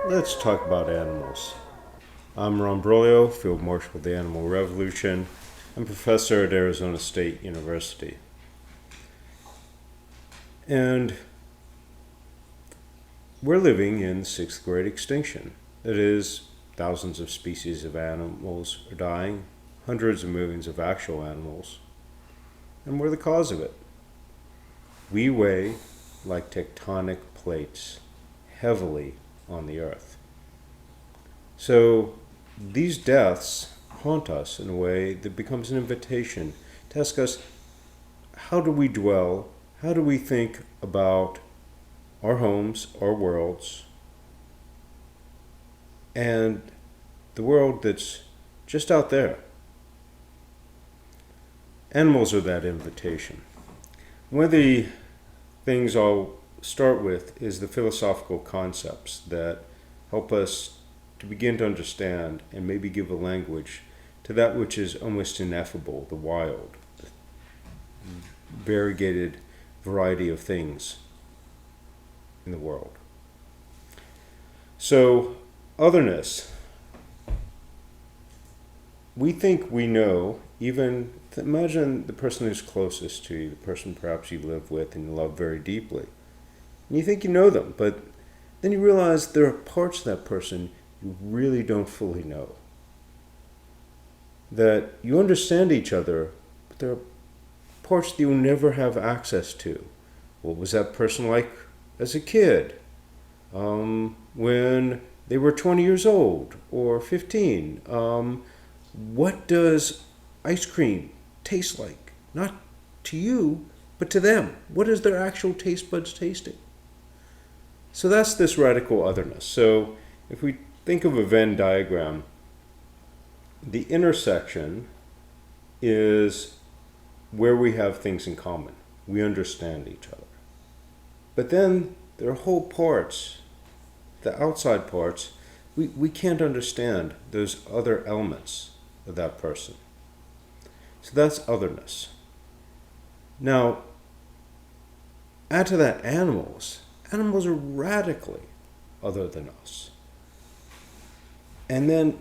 Let's talk about animals. I'm Ron Broglio, Field Marshal of the Animal Revolution. I'm professor at Arizona State University. And we're living in sixth grade extinction. That is, thousands of species of animals are dying, hundreds of millions of actual animals, and we're the cause of it. We weigh like tectonic plates heavily on the earth. So these deaths haunt us in a way that becomes an invitation to ask us, how do we dwell, how do we think about our homes, our worlds, and the world that's just out there? Animals are that invitation. One of the things I'll start with is the philosophical concepts that help us to begin to understand and maybe give a language to that which is almost ineffable, the wild, the variegated variety of things in the world. So, otherness. We think we know, even imagine the person who's closest to you, the person perhaps you live with and you love very deeply. And you think you know them, but then you realize there are parts of that person you really don't fully know. That you understand each other, but there are parts that you'll never have access to. What was that person like as a kid? When they were 20 years old or 15? What does ice cream taste like? Not to you, but to them. What is their actual taste buds tasting? So that's this radical otherness. So if we think of a Venn diagram, the intersection is where we have things in common. We understand each other. But then there are whole parts, the outside parts, we can't understand those other elements of that person. So that's otherness. Now, add to that animals. Animals are radically other than us. And then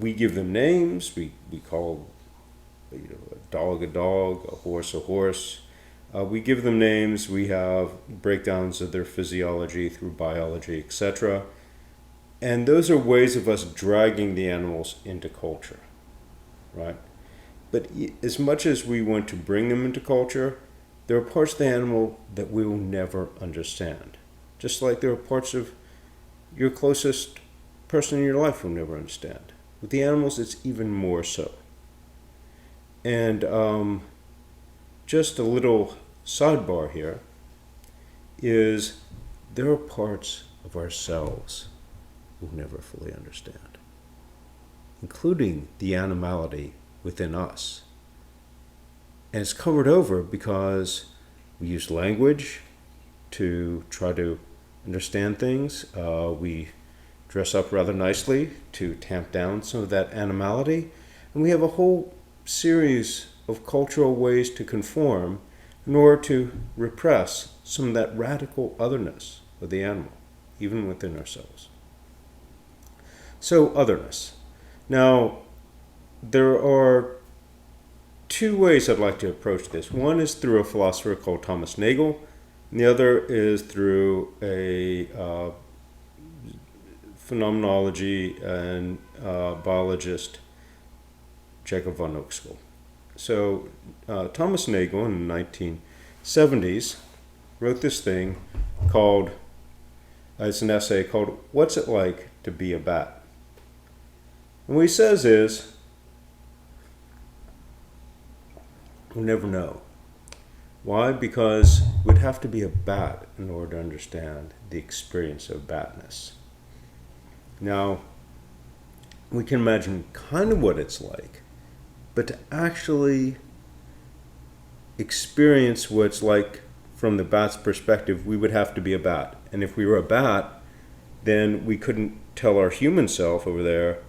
we give them names. We call a dog, a horse, a horse. We give them names. We have breakdowns of their physiology through biology, etc. And those are ways of us dragging the animals into culture, right? But as much as we want to bring them into culture, there are parts of the animal that we will never understand. Just like there are parts of your closest person in your life will never understand. With the animals, it's even more so. And just a little sidebar here is there are parts of ourselves we'll never fully understand, including the animality within us. And it's covered over because we use language to try to understand things. We dress up rather nicely to tamp down some of that animality. And we have a whole series of cultural ways to conform in order to repress some of that radical otherness of the animal, even within ourselves. So, otherness. Now, there are two ways I'd like to approach this. One is through a philosopher called Thomas Nagel, and the other is through a phenomenology and biologist, Jakob von Uexkull. So Thomas Nagel in the 1970s wrote this thing called, it's an essay called, "What's It Like to Be a Bat?" And what he says is, we'll never know. Why? Because we'd have to be a bat in order to understand the experience of batness. Now, we can imagine kind of what it's like, but to actually experience what it's like from the bat's perspective, we would have to be a bat. And if we were a bat, then we couldn't tell our human self over there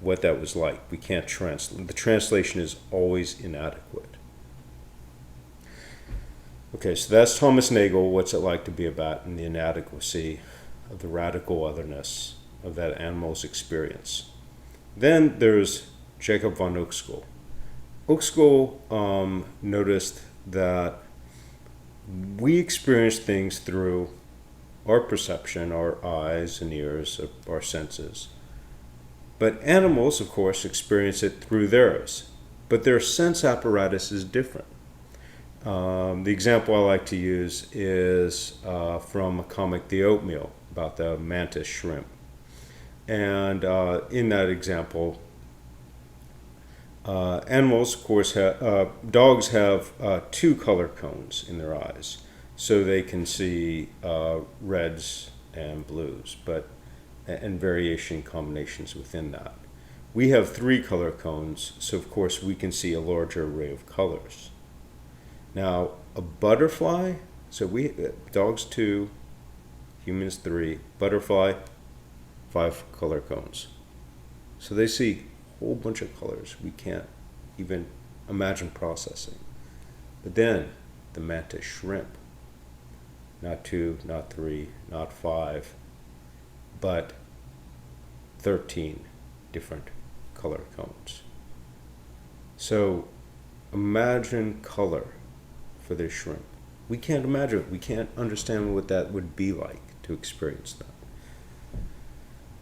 what that was like. We can't translate. The translation is always inadequate. Okay, so that's Thomas Nagel, What's It Like to Be a Bat, and the inadequacy of the radical otherness of that animal's experience. Then there's Jakob von Uexkull. Uexkull noticed that we experience things through our perception, our eyes and ears, our senses. But animals, of course, experience it through theirs. But their sense apparatus is different. The example I like to use is from a comic, The Oatmeal, about the mantis shrimp. And in that example, animals, of course, dogs have 2 color cones in their eyes, so they can see reds and blues, and variation combinations within that. We have 3 color cones, so of course we can see a larger array of colors. Now, a butterfly, so dogs 2, humans 3, butterfly 5 color cones. So they see a whole bunch of colors we can't even imagine processing. But then the mantis shrimp, not 2, not 3, not 5, but 13 different color cones. So imagine color for this shrimp. We can't imagine it. We can't understand what that would be like to experience that.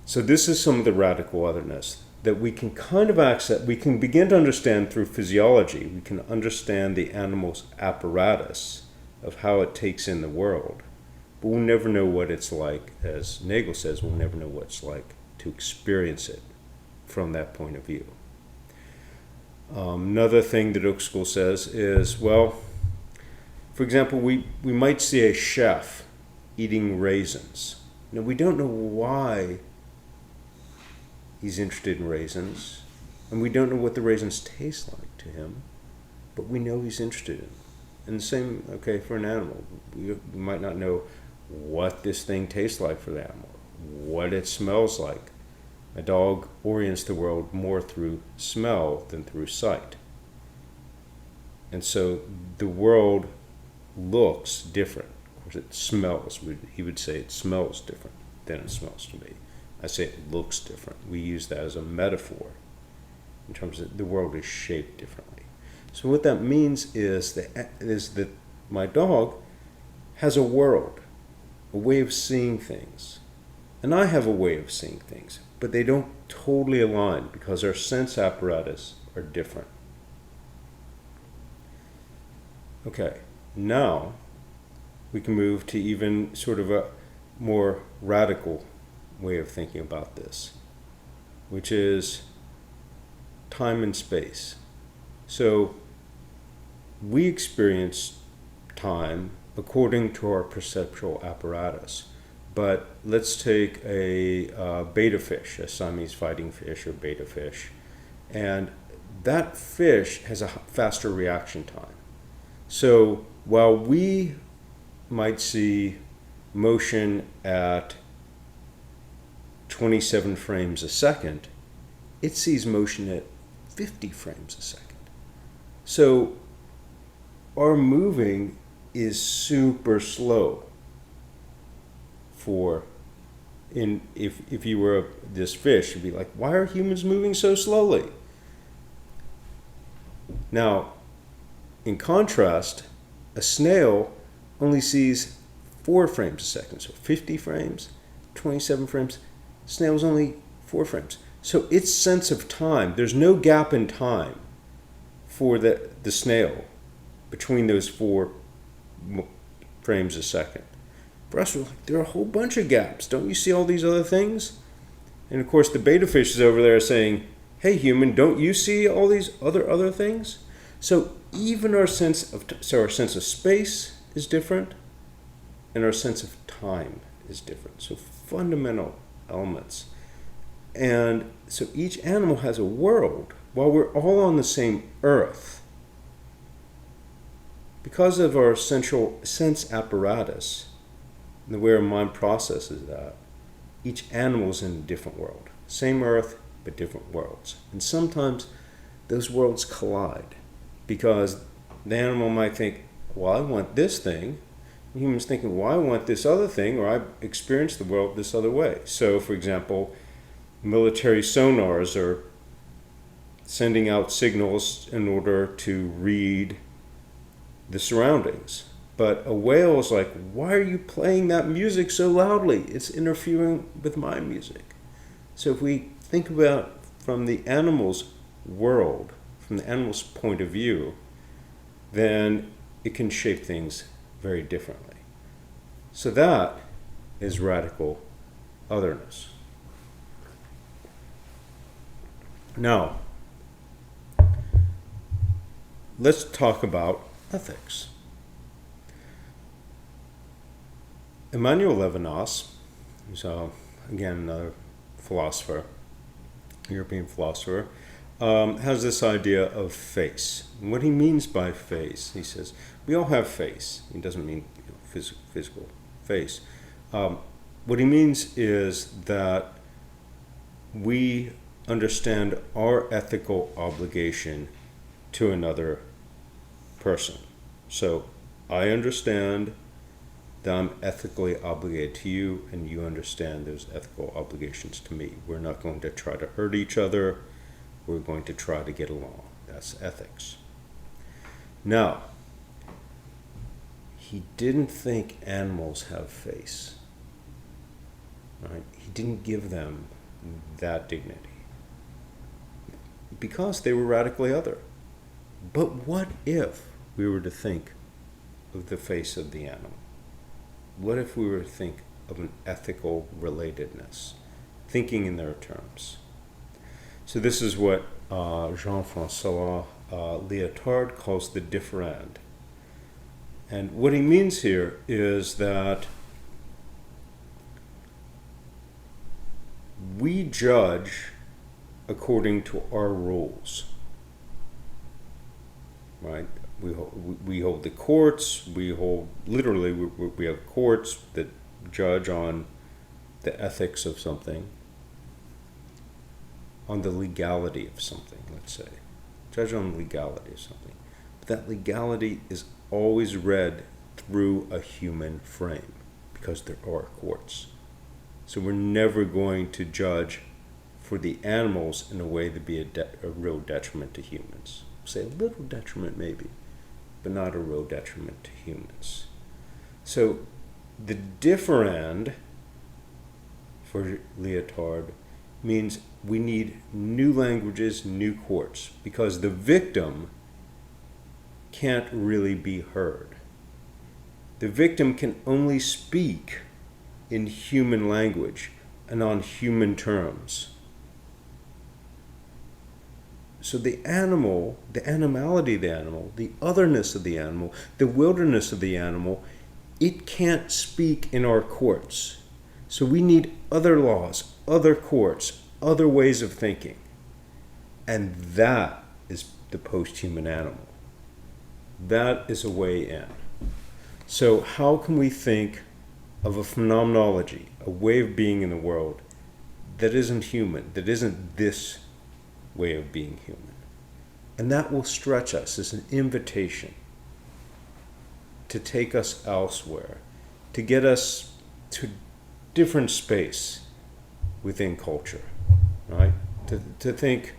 So this is some of the radical otherness that we can kind of accept, we can begin to understand through physiology. We can understand the animal's apparatus of how it takes in the world. But we'll never know what it's like, as Nagel says, we'll never know what it's like to experience it from that point of view. Another thing that Uexkull says is, well, for example, we might see a chef eating raisins. Now, we don't know why he's interested in raisins, and we don't know what the raisins taste like to him, but we know he's interested in them. And the same, okay, for an animal. We might not know what this thing tastes like for the animal, what it smells like. A dog orients the world more through smell than through sight. And so the world looks different. Of course, it smells. He would say it smells different than it smells to me. I say it looks different. We use that as a metaphor in terms of the world is shaped differently. So what that means is that my dog has a world, a way of seeing things. And I have a way of seeing things, but they don't totally align because our sense apparatus are different. Okay, now we can move to even sort of a more radical way of thinking about this, which is time and space. So we experience time according to our perceptual apparatus. But let's take a betta fish, a Siamese fighting fish or betta fish, and that fish has a faster reaction time. So while we might see motion at 27 frames a second, it sees motion at 50 frames a second. So our moving is super slow. If you were this fish, you'd be like, why are humans moving so slowly? Now, in contrast, a snail only sees 4 frames a second, so 50 frames, 27 frames. Snail's only 4 frames. So its sense of time, there's no gap in time for the snail between those 4 frames a second. For us, we're like, there are a whole bunch of gaps. Don't you see all these other things? And of course, the betta fish is over there saying, hey, human, don't you see all these other things? So even our sense of space is different, and our sense of time is different. So fundamental elements. And so each animal has a world, while we're all on the same earth. Because of our essential sense apparatus, and the way our mind processes that, each animal is in a different world. Same earth, but different worlds. And sometimes those worlds collide because the animal might think, well, I want this thing, Humans thinking, well, I want this other thing, or I've experienced the world this other way. So, for example, military sonars are sending out signals in order to read the surroundings. But a whale is like, why are you playing that music so loudly? It's interfering with my music. So if we think about from the animal's world, from the animal's point of view, then it can shape things very differently. So that is radical otherness. Now, let's talk about ethics. Emmanuel Levinas, who's again another philosopher, European philosopher, has this idea of face. And what he means by face, he says, we all have face. He doesn't mean physical face. What he means is that we understand our ethical obligation to another person. So I understand that I'm ethically obligated to you, and you understand those ethical obligations to me. We're not going to try to hurt each other. We're going to try to get along. That's ethics. Now, he didn't think animals have face. Right? He didn't give them that dignity because they were radically other. But what if we were to think of the face of the animal? What if we were to think of an ethical relatedness, thinking in their terms? So this is what Jean-François Lyotard calls the differend. And what he means here is that we judge according to our rules, right? We hold the courts. We have courts that judge on the ethics of something, on the legality of something. Let's say, judge on the legality of something. But that legality is always read through a human frame because there are courts. So we're never going to judge for the animals in a way that be a real detriment to humans. Say a little detriment maybe, but not a real detriment to humans. So the differend for Lyotard means we need new languages, new courts, because the victim can't really be heard. The victim can only speak in human language and on human terms. So the animal, the animality of the animal, the otherness of the animal, the wilderness of the animal, it can't speak in our courts. So we need other laws, other courts, other ways of thinking. And that is the post-human animal. That is a way in. So how can we think of a phenomenology, a way of being in the world that isn't human, that isn't this way of being human? And that will stretch us as an invitation to take us elsewhere, to get us to different space within culture, right? To think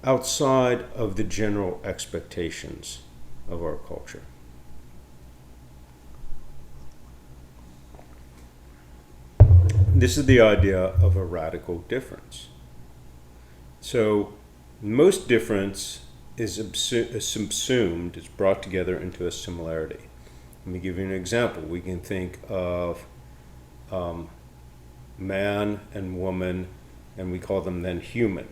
outside of the general expectations of our culture. This is the idea of a radical difference. So most difference is subsumed, is brought together into a similarity. Let me give you an example. We can think of man and woman, and we call them then human.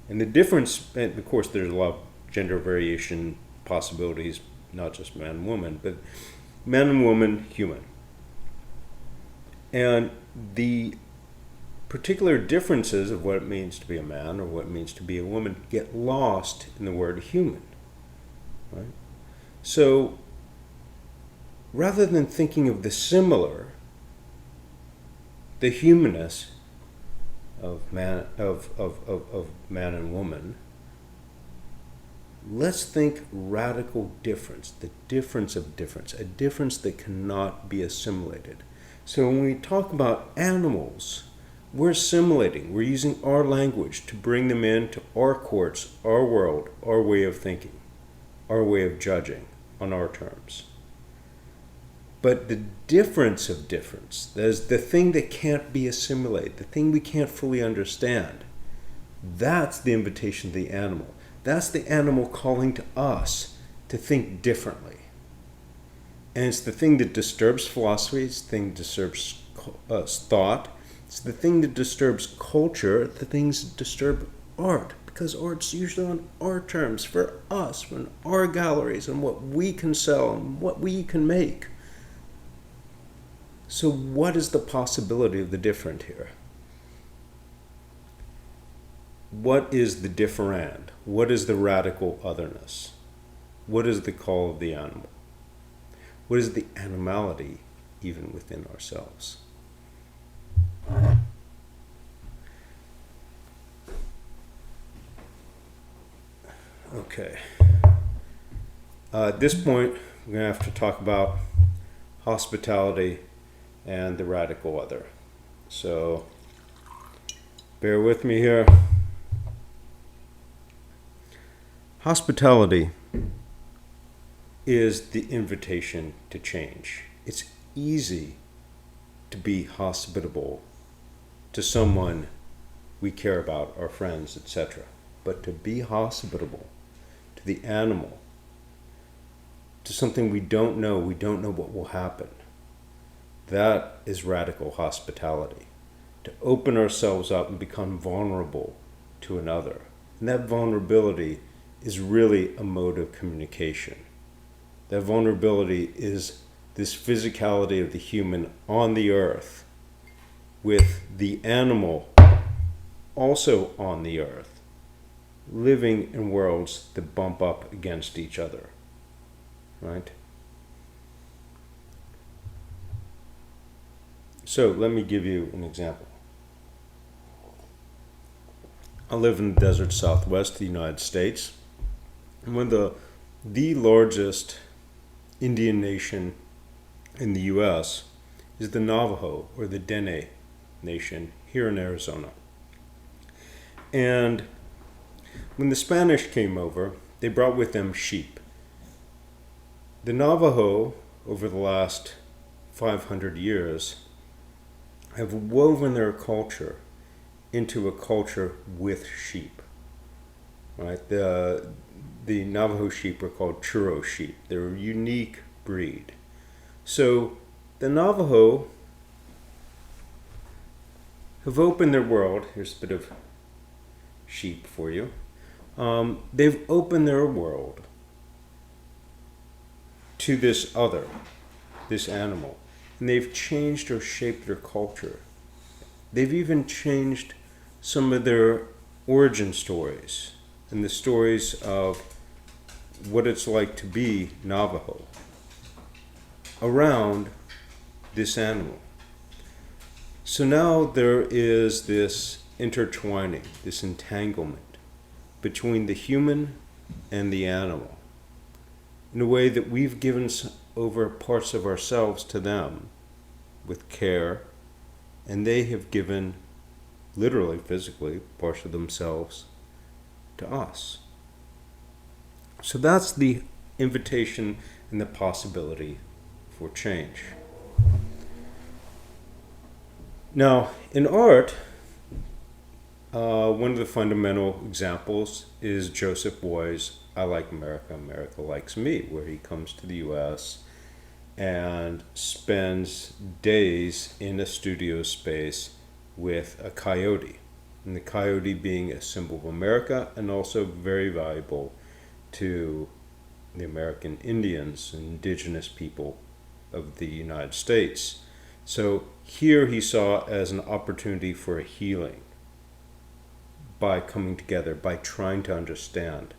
And the difference, and of course there's a lot of gender variation possibilities, not just man and woman, but man and woman, human. And the particular differences of what it means to be a man or what it means to be a woman get lost in the word human, right? So rather than thinking of the similar, the humanness of man and woman, let's think radical difference, the difference of difference, a difference that cannot be assimilated. So when we talk about animals, we're assimilating, we're using our language to bring them into our courts, our world, our way of thinking, our way of judging on our terms. But the difference of difference, that is the thing that can't be assimilated, the thing we can't fully understand, that's the invitation of the animal. That's the animal calling to us to think differently. And it's the thing that disturbs philosophy, it's the thing that disturbs thought, it's the thing that disturbs culture, the things that disturb art, because art's usually on our terms, for us, from our galleries, and what we can sell, and what we can make. So what is the possibility of the different here? What is the differend? What is the radical otherness? What is the call of the animal? What is the animality even within ourselves? Okay. At this point, we're going to have to talk about hospitality and the radical other. So, bear with me here. Hospitality is the invitation to change. It's easy to be hospitable to someone we care about, our friends, etc. But to be hospitable to the animal, to something we don't know what will happen, that is radical hospitality. To open ourselves up and become vulnerable to another. And that vulnerability is really a mode of communication. That vulnerability is this physicality of the human on the earth with the animal also on the earth, living in worlds that bump up against each other, right? So let me give you an example. I live in the desert southwest of the United States. And one of the largest Indian nation in the U.S. is the Navajo, or the Dene nation, here in Arizona. And when the Spanish came over, they brought with them sheep. The Navajo, over the last 500 years, have woven their culture into a culture with sheep. Right? The Navajo sheep are called churro sheep. They're a unique breed. So the Navajo have opened their world. Here's a bit of sheep for you. They've opened their world to this other, this animal. And they've changed or shaped their culture. They've even changed some of their origin stories and the stories of what it's like to be Navajo around this animal. So now there is this intertwining, this entanglement between the human and the animal in a way that we've given over parts of ourselves to them with care, and they have given, literally, physically, parts of themselves to us. So that's the invitation and the possibility for change. Now, in art, one of the fundamental examples is Joseph Beuys' I Like America, America Likes Me, where he comes to the U.S. and spends days in a studio space with a coyote, and the coyote being a symbol of America and also very valuable to the American Indians and indigenous people of the United States. So here he saw as an opportunity for a healing by coming together, by trying to understand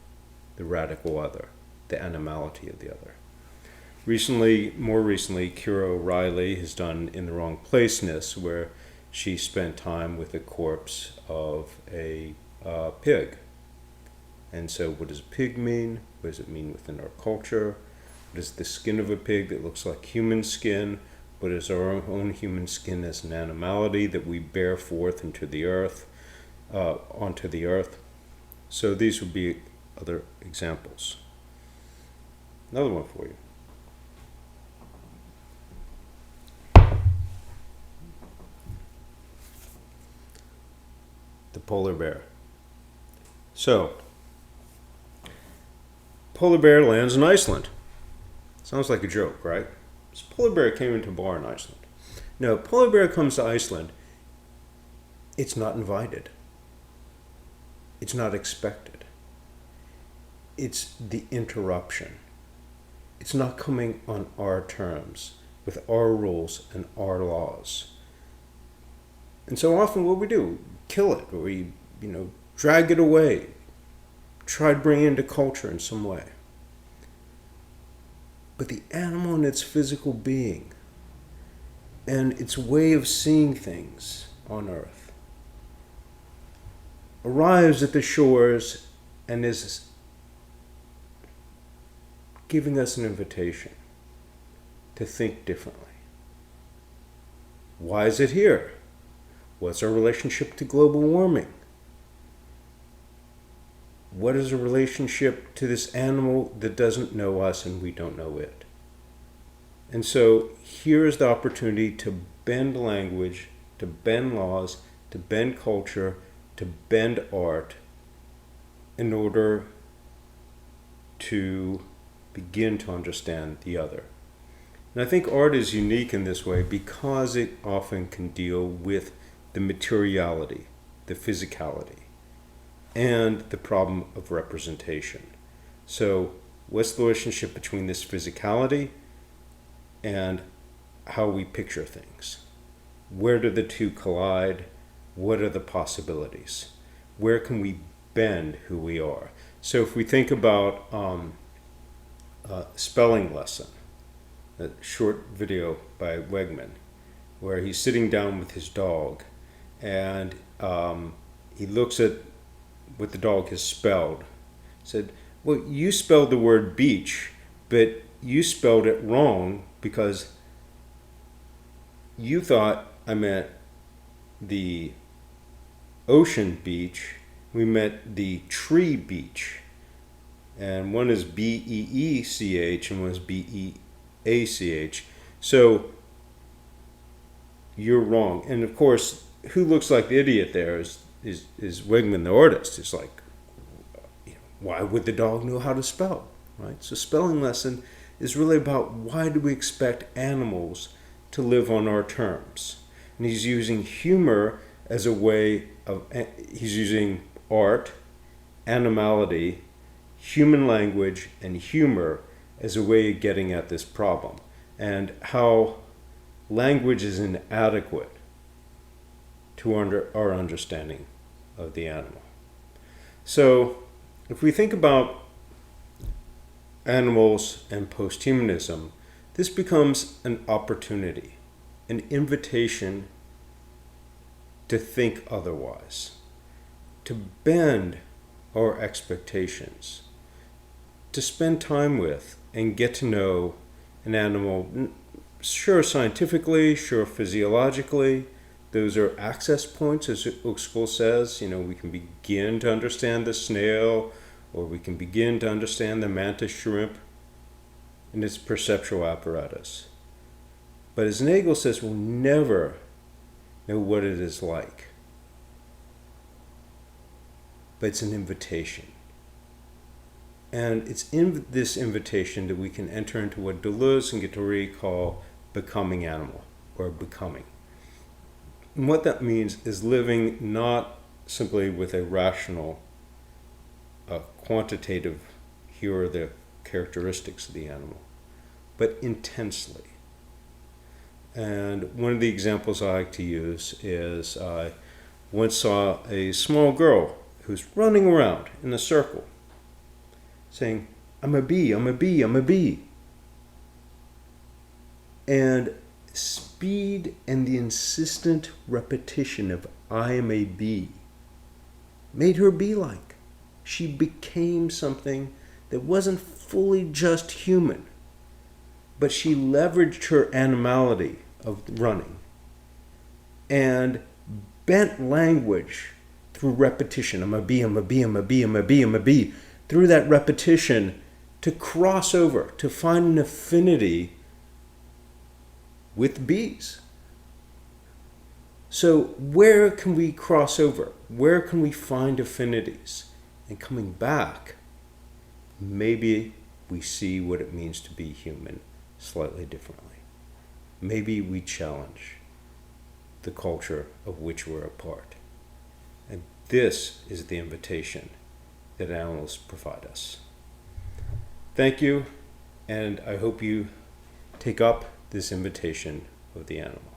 the radical other, the animality of the other. More recently, Kira O'Reilly has done In the Wrong Placeness, where she spent time with the corpse of a pig And so what does pig mean? What does it mean within our culture? What is the skin of a pig that looks like human skin? What is our own human skin as an animality that we bear forth into the earth, onto the earth? So these would be other examples. Another one for you. The polar bear. So, polar bear lands in Iceland. Sounds like a joke, right? This polar bear came into a bar in Iceland. No, polar bear comes to Iceland. It's not invited. It's not expected. It's the interruption. It's not coming on our terms, with our rules and our laws. And so often what we do, kill it, or we, drag it away, try to bring it into culture in some way. But the animal and its physical being and its way of seeing things on earth arrives at the shores and is giving us an invitation to think differently. Why is it here? What's our relationship to global warming? What is a relationship to this animal that doesn't know us and we don't know it? And so here is the opportunity to bend language, to bend laws, to bend culture, to bend art in order to begin to understand the other. And I think art is unique in this way because it often can deal with the materiality, the physicality, and the problem of representation. So what's the relationship between this physicality and how we picture things? Where do the two collide? What are the possibilities? Where can we bend who we are? So if we think about spelling lesson, a short video by Wegman, where he's sitting down with his dog and he looks at what the dog has spelled. Said, well, you spelled the word beach, but you spelled it wrong because you thought I meant the ocean beach. We meant the tree beach. And one is B-E-E-C-H and one is B-E-A-C-H. So you're wrong. And of course, who looks like the idiot there is Wegman, the artist. It's like, why would the dog know how to spell, right? So spelling lesson is really about why do we expect animals to live on our terms? And he's using humor as a way of, he's using art, animality, human language, and humor as a way of getting at this problem, and how language is inadequate to our understanding of the animal. So if we think about animals and posthumanism, this becomes an opportunity, an invitation to think otherwise, to bend our expectations, to spend time with and get to know an animal, sure scientifically, sure physiologically. Those are access points, as Uexkull says. We can begin to understand the snail, or we can begin to understand the mantis shrimp and its perceptual apparatus. But as Nagel says, we'll never know what it is like. But it's an invitation. And it's in this invitation that we can enter into what Deleuze and Guattari call becoming animal, or becoming. And what that means is living not simply with a rational, quantitative, here are the characteristics of the animal, but intensely. And one of the examples I like to use is I once saw a small girl who's running around in a circle saying, I'm a bee, I'm a bee, I'm a bee. And speed and the insistent repetition of I am a bee made her bee-like. She became something that wasn't fully just human, but she leveraged her animality of running and bent language through repetition. I'm a bee, I'm a bee, I'm a bee, I'm a bee, I'm a bee. Through that repetition to cross over, to find an affinity with bees. So where can we cross over? Where can we find affinities? And coming back, maybe we see what it means to be human slightly differently. Maybe we challenge the culture of which we're a part. And this is the invitation that animals provide us. Thank you, and I hope you take up this invitation of the animal.